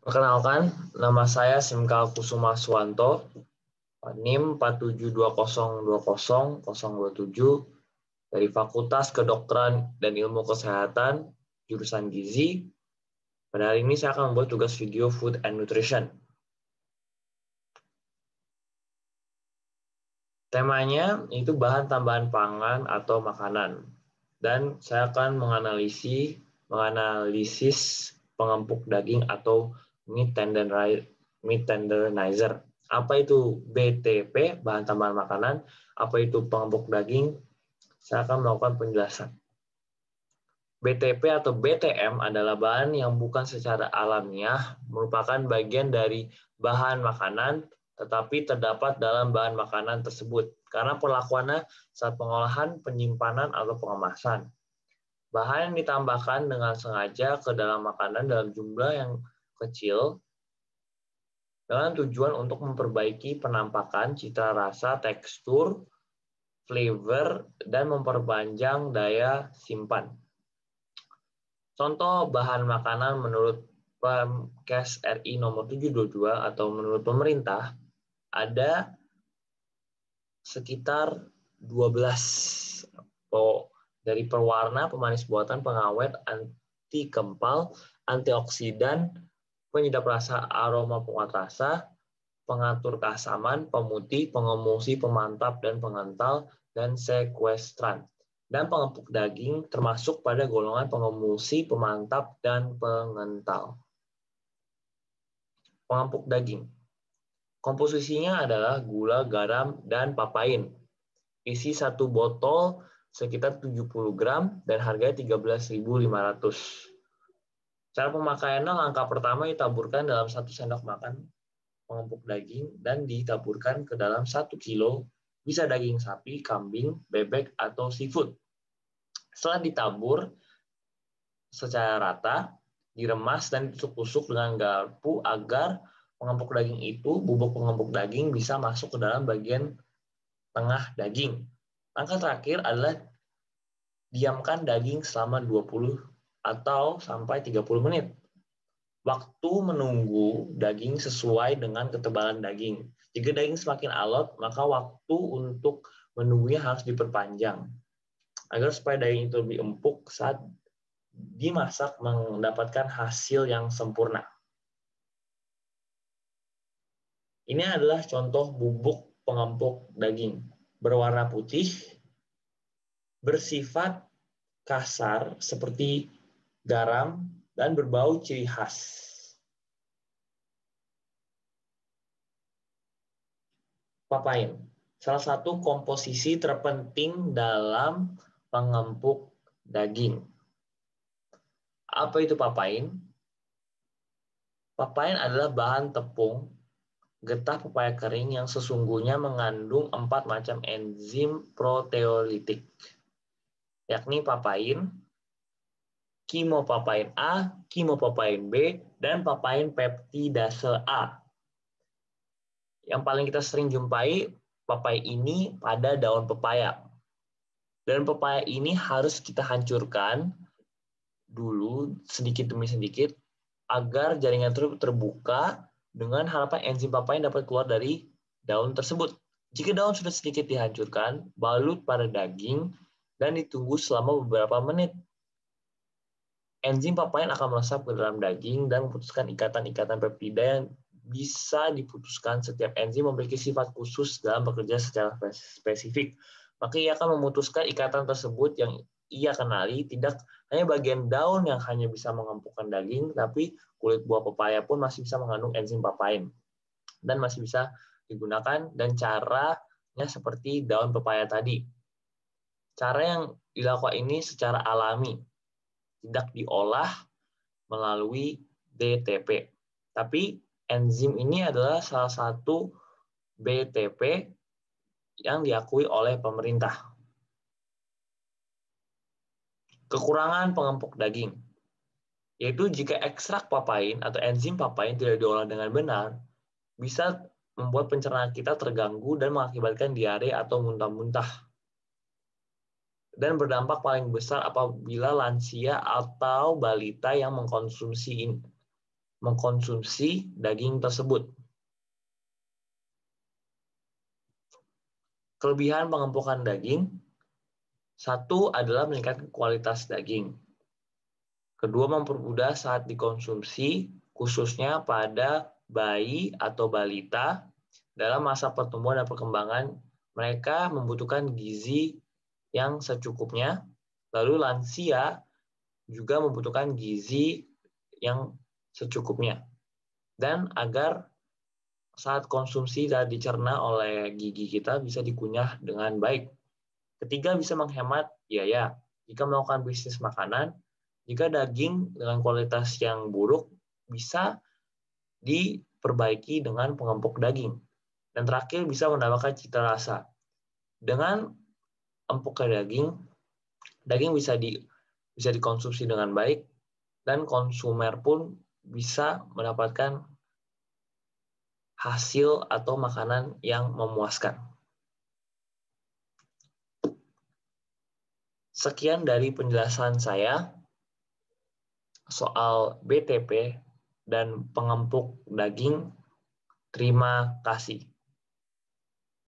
Perkenalkan, nama saya Simkal Kusuma Suwanto, NIM 472020027 dari Fakultas Kedokteran dan Ilmu Kesehatan, jurusan Gizi. Pada hari ini saya akan membuat tugas video Food and Nutrition. Temanya itu bahan tambahan pangan atau makanan. Dan saya akan menganalisis pengempuk daging atau meat tenderizer. Apa itu BTP, bahan tambahan makanan? Apa itu pengempuk daging? Saya akan melakukan penjelasan. BTP atau BTM adalah bahan yang bukan secara alamiah merupakan bagian dari bahan makanan, tetapi terdapat dalam bahan makanan tersebut karena perlakuannya saat pengolahan, penyimpanan, atau pengemasan. Bahan yang ditambahkan dengan sengaja ke dalam makanan dalam jumlah yang kecil dengan tujuan untuk memperbaiki penampakan, citra rasa, tekstur, flavor, dan memperpanjang daya simpan. Contoh bahan makanan menurut Perkes RI nomor 722 atau menurut pemerintah ada sekitar 12 dari pewarna, pemanis buatan, pengawet, anti kempal, antioksidan, penyedap rasa, aroma, penguat rasa, pengatur keasaman, pemutih, pengemulsi, pemantap dan pengental, dan sekuestran. Dan pengempuk daging termasuk pada golongan pengemulsi, pemantap, dan pengental. Pengempuk daging. Komposisinya adalah gula, garam, dan papain. Isi satu botol sekitar 70 gram dan harganya 13.500. Cara pemakaiannya, langkah pertama ditaburkan dalam 1 sendok makan pengempuk daging dan ditaburkan ke dalam 1 kilo, bisa daging sapi, kambing, bebek, atau seafood. Setelah ditabur secara rata, diremas dan ditusuk-tusuk dengan garpu agar bubuk pengempuk daging bisa masuk ke dalam bagian tengah daging. Langkah terakhir adalah diamkan daging selama 20 atau sampai 30 menit. Waktu menunggu daging sesuai dengan ketebalan daging. Jika daging semakin alot, maka waktu untuk menunggunya harus diperpanjang agar supaya daging itu lebih empuk saat dimasak mendapatkan hasil yang sempurna. Ini adalah contoh bubuk pengempuk daging. Berwarna putih, bersifat kasar seperti garam, dan berbau ciri khas. Papain, salah satu komposisi terpenting dalam pengempuk daging. Apa itu papain? Papain adalah bahan tepung getah pepaya kering yang sesungguhnya mengandung 4 macam enzim proteolitik, yakni papain, chimopapain A, chimopapain B, dan papain peptidase A. Yang paling kita sering jumpai papai ini pada daun pepaya. Dan pepaya ini harus kita hancurkan dulu sedikit demi sedikit agar jaringan terbuka dengan harapan enzim papain dapat keluar dari daun tersebut. Jika daun sudah sedikit dihancurkan, balut pada daging dan ditunggu selama beberapa menit. Enzim papain akan meresap ke dalam daging dan memutuskan ikatan-ikatan peptida yang bisa diputuskan. Setiap enzim memiliki sifat khusus dalam bekerja secara spesifik. Maka ia akan memutuskan ikatan tersebut yang ia kenali, tidak hanya bagian daun yang hanya bisa mengempukkan daging, tapi kulit buah pepaya pun masih bisa mengandung enzim papain dan masih bisa digunakan, dan caranya seperti daun pepaya tadi. Cara yang dilakukan ini secara alami, tidak diolah melalui BTP. Tapi enzim ini adalah salah satu BTP yang diakui oleh pemerintah. Kekurangan pengempuk daging, yaitu jika ekstrak papain atau enzim papain tidak diolah dengan benar, bisa membuat pencernaan kita terganggu dan mengakibatkan diare atau muntah-muntah. Dan berdampak paling besar apabila lansia atau balita yang mengkonsumsi ini. mengkonsumsi daging tersebut. Kelebihan pengempukan daging, satu adalah meningkatkan kualitas daging. Kedua, mempermudah saat dikonsumsi, khususnya pada bayi atau balita dalam masa pertumbuhan dan perkembangan. Mereka membutuhkan gizi yang secukupnya, lalu lansia juga membutuhkan gizi yang secukupnya. Dan agar saat konsumsi dan dicerna oleh gigi kita bisa dikunyah dengan baik. Ketiga, bisa menghemat biaya. Jika melakukan bisnis makanan, jika daging dengan kualitas yang buruk bisa diperbaiki dengan pengempuk daging. Dan terakhir, bisa menambahkan cita rasa. Dengan empuknya daging bisa dikonsumsi dengan baik dan konsumer pun bisa mendapatkan hasil atau makanan yang memuaskan. Sekian dari penjelasan saya soal BTP dan pengempuk daging. Terima kasih.